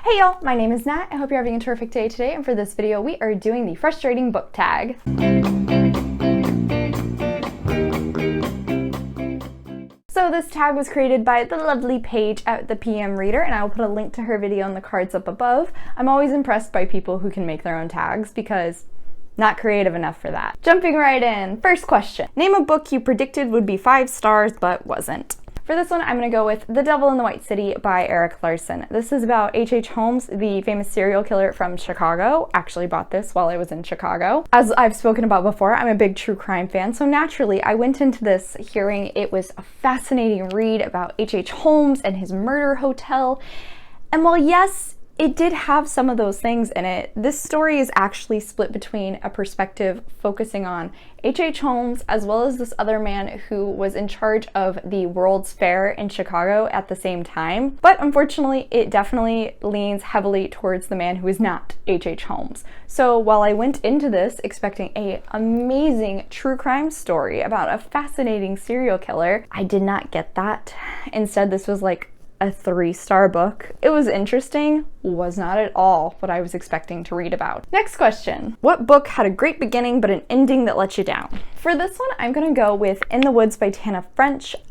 Hey y'all, my name is Nat. I hope you're having a terrific day today, and for this video we are doing the frustrating book tag. So this tag was created by the lovely Paige at the PM Reader, and I will put a link to her video in the cards up above. I'm always impressed by people who can make their own tags because not creative enough for that. Jumping right in, first question. Name a book you predicted would be 5 stars but wasn't. For this one, I'm going to go with The Devil in the White City by Eric Larson. This is about H.H. Holmes, the famous serial killer from Chicago. Actually bought this while I was in Chicago. As I've spoken about before, I'm a big true crime fan, so naturally I went into this hearing it was a fascinating read about H.H. Holmes and his murder hotel. And while yes, it did have some of those things in it, this story is actually split between a perspective focusing on H.H. Holmes as well as this other man who was in charge of the World's Fair in Chicago at the same time. But unfortunately, it definitely leans heavily towards the man who is not H.H. Holmes. So while I went into this expecting an amazing true crime story about a fascinating serial killer, I did not get that. Instead, this was like a 3-star book. It was interesting, was not at all what I was expecting to read about. Next question. What book had a great beginning but an ending that let you down? For this one, I'm gonna go with In the Woods by Tana.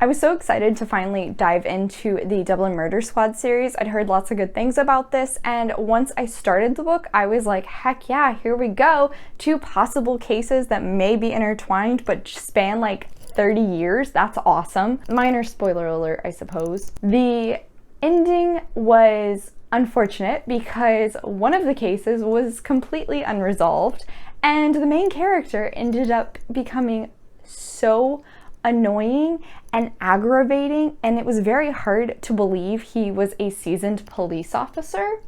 I was so excited to finally dive into the Dublin Murder Squad series. I'd heard lots of good things about this, and once I started the book, I was like, heck yeah, here we go. 2 possible cases that may be intertwined but span like 30 years. That's awesome. Minor spoiler alert, I suppose. The ending was unfortunate because one of the cases was completely unresolved, and the main character ended up becoming so annoying and aggravating, and it was very hard to believe he was a seasoned police officer.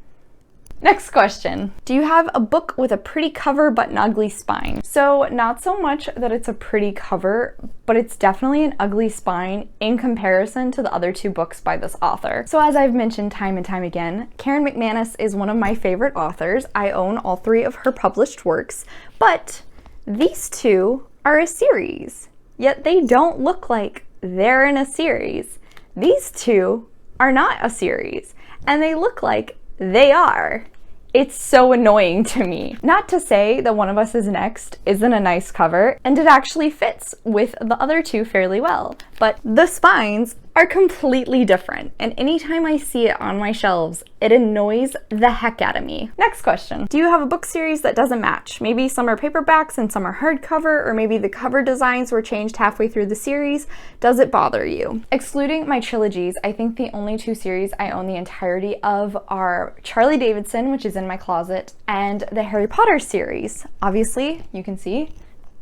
Next question. Do you have a book with a pretty cover but an ugly spine? So not so much that it's a pretty cover, but it's definitely an ugly spine in comparison to the other 2 books by this author. So as I've mentioned time and time again, Karen McManus is one of my favorite authors. I own all 3 of her published works, but these 2 are a series, yet they don't look like they're in a series. These 2 are not a series, and they look like they are. It's so annoying to me. Not to say that One of Us is Next isn't a nice cover, and it actually fits with the other 2 fairly well, but the spines are completely different, and anytime I see it on my shelves, it annoys the heck out of me. Next question. Do you have a book series that doesn't match? Maybe some are paperbacks and some are hardcover, or maybe the cover designs were changed halfway through the series. Does it bother you? Excluding my trilogies, I think the only 2 series I own the entirety of are Charlie Davidson, which is in my closet, and the Harry Potter series. Obviously, you can see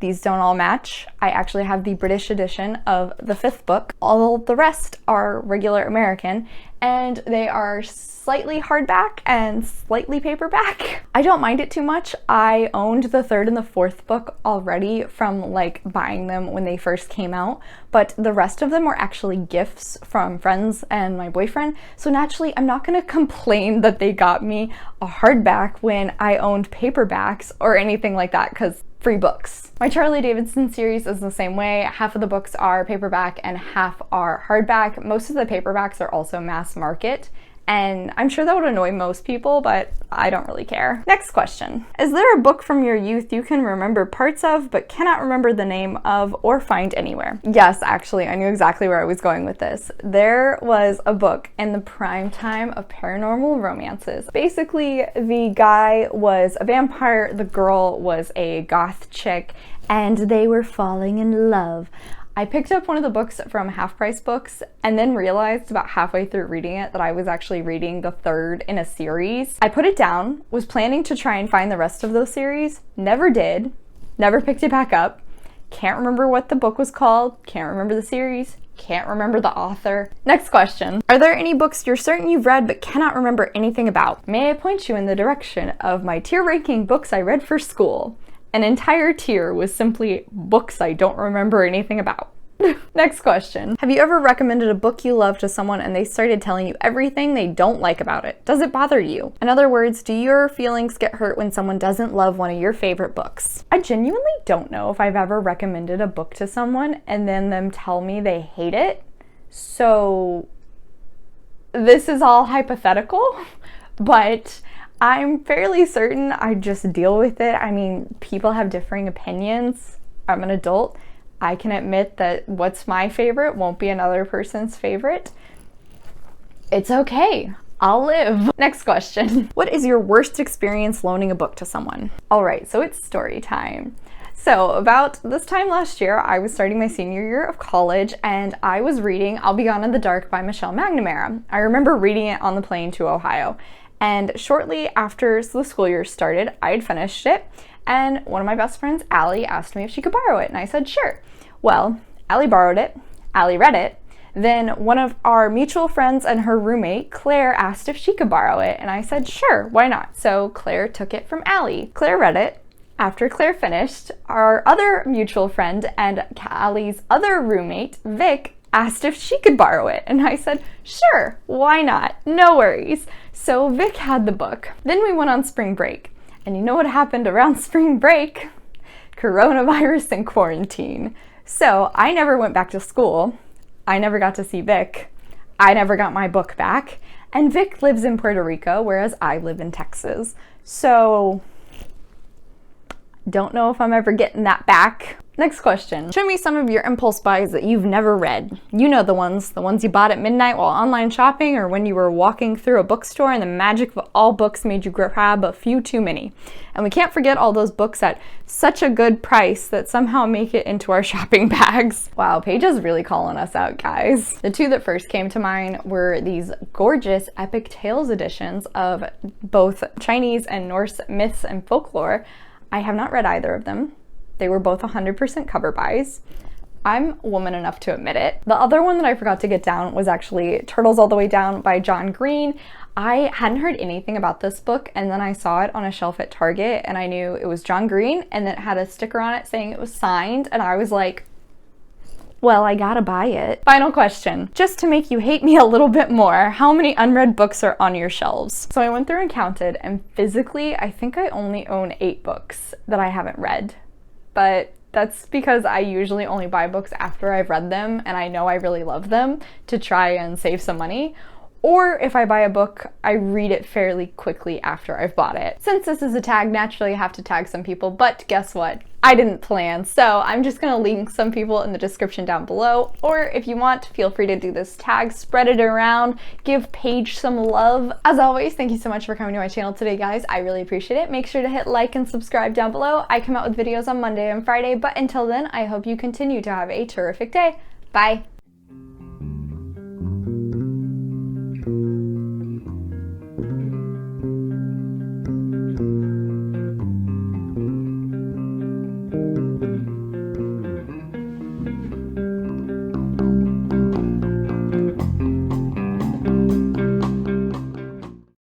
these don't all match. I actually have the British edition of the 5th book. All the rest are regular American, and they are slightly hardback and slightly paperback. I don't mind it too much. I owned the 3rd and the 4th book already from like buying them when they first came out, but the rest of them were actually gifts from friends and my boyfriend. So naturally, I'm not gonna complain that they got me a hardback when I owned paperbacks or anything like that, because free books. My Charlie Davidson series is the same way. Half of the books are paperback and half are hardback. Most of the paperbacks are also mass market, and I'm sure that would annoy most people, but I don't really care. Next question. Is there a book from your youth you can remember parts of but cannot remember the name of or find anywhere? Yes, actually, I knew exactly where I was going with this. There was a book in the prime time of paranormal romances. Basically, the guy was a vampire, the girl was a goth chick, and they were falling in love. I picked up one of the books from Half Price Books and then realized about halfway through reading it that I was actually reading the 3rd in a series. I put it down, was planning to try and find the rest of those series, never did, never picked it back up, can't remember what the book was called, can't remember the series, can't remember the author. Next question. Are there any books you're certain you've read but cannot remember anything about? May I point you in the direction of my tier ranking books I read for school? An entire tier was simply books I don't remember anything about. Next question. Have you ever recommended a book you love to someone and they started telling you everything they don't like about it? Does it bother you? In other words, do your feelings get hurt when someone doesn't love one of your favorite books? I genuinely don't know if I've ever recommended a book to someone and then them tell me they hate it. So this is all hypothetical, but I'm fairly certain I just deal with it. I mean, people have differing opinions. I'm an adult. I can admit that what's my favorite won't be another person's favorite. It's okay. I'll live. Next question. What is your worst experience loaning a book to someone? All right, so it's story time. So about this time last year, I was starting my senior year of college and I was reading I'll Be Gone in the Dark by Michelle McNamara. I remember reading it on the plane to Ohio. And shortly after the school year started, I had finished it, and one of my best friends, Allie, asked me if she could borrow it, and I said sure. Well, Allie borrowed it, Allie read it, then one of our mutual friends and her roommate, Claire, asked if she could borrow it, and I said sure, why not? So Claire took it from Allie. Claire read it. After Claire finished, our other mutual friend and Allie's other roommate, Vic, asked if she could borrow it, and I said sure, why not, no worries. So Vic had the book. Then we went on spring break, and you know what happened around spring break? Coronavirus and quarantine. So I never went back to school, I never got to see Vic, I never got my book back, and Vic lives in Puerto Rico, whereas I live in Texas. So don't know if I'm ever getting that back. Next question. Show me some of your impulse buys that you've never read. You know the ones you bought at midnight while online shopping, or when you were walking through a bookstore and the magic of all books made you grab a few too many. And we can't forget all those books at such a good price that somehow make it into our shopping bags. Wow, Paige is really calling us out, guys. The two that first came to mind were these gorgeous Epic Tales editions of both Chinese and Norse myths and folklore. I have not read either of them. They were both 100% cover buys. I'm woman enough to admit it. The other one that I forgot to get down was actually Turtles All the Way Down by John Green. I hadn't heard anything about this book, and then I saw it on a shelf at Target and I knew it was John Green, and then it had a sticker on it saying it was signed, and I was like, well, I gotta buy it. Final question. Just to make you hate me a little bit more, how many unread books are on your shelves? So I went through and counted, and physically, I think I only own 8 books that I haven't read. But that's because I usually only buy books after I've read them and I know I really love them to try and save some money. Or if I buy a book, I read it fairly quickly after I've bought it. Since this is a tag, naturally I have to tag some people, but guess what? I didn't plan, so I'm just gonna link some people in the description down below, or if you want, feel free to do this tag, spread it around, give Paige some love. As always, thank you so much for coming to my channel today, guys. I really appreciate it. Make sure to hit like and subscribe down below. I come out with videos on Monday and Friday, but until then, I hope you continue to have a terrific day. Bye.